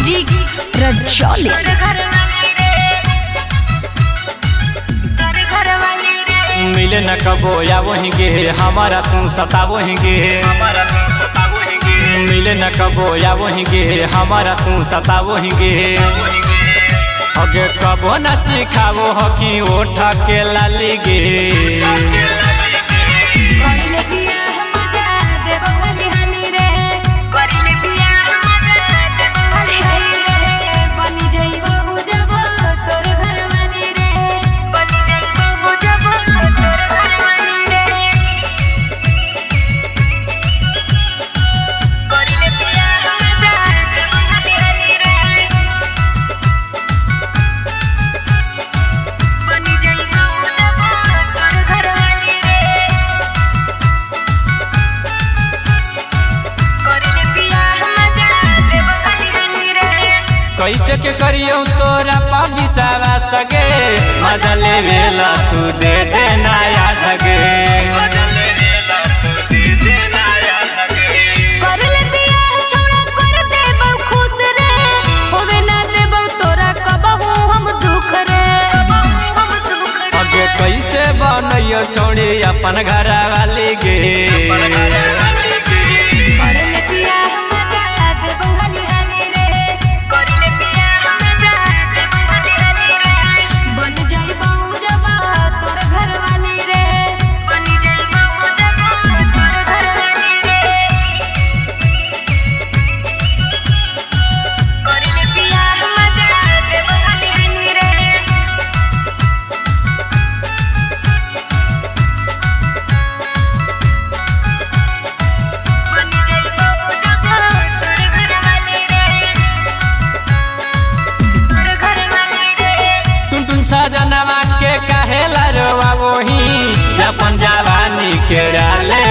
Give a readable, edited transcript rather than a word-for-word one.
Music Rajauli. मिले न कबो या वहीं गे हमारा तू सतावो ही गे, मिले न कबो या वहीं गे हमारा तू सतावो ही गे। अगे कबो न सिखावो हो कि ओठ के लाली गे। कैसे के करियो तोरा पा विश्वास गे, मजा लेवेला तू दे दे नया धगे। कर ले बिया छोड़ा कर देबौ खुश रे, होवे ना देबौ तोरा कबहू हम दुख रे। अगे कैसे बनैयो छोड़ी अपन घर वाली गे। सजनवा के कहेला रोवा वही अपन जवानी के डाले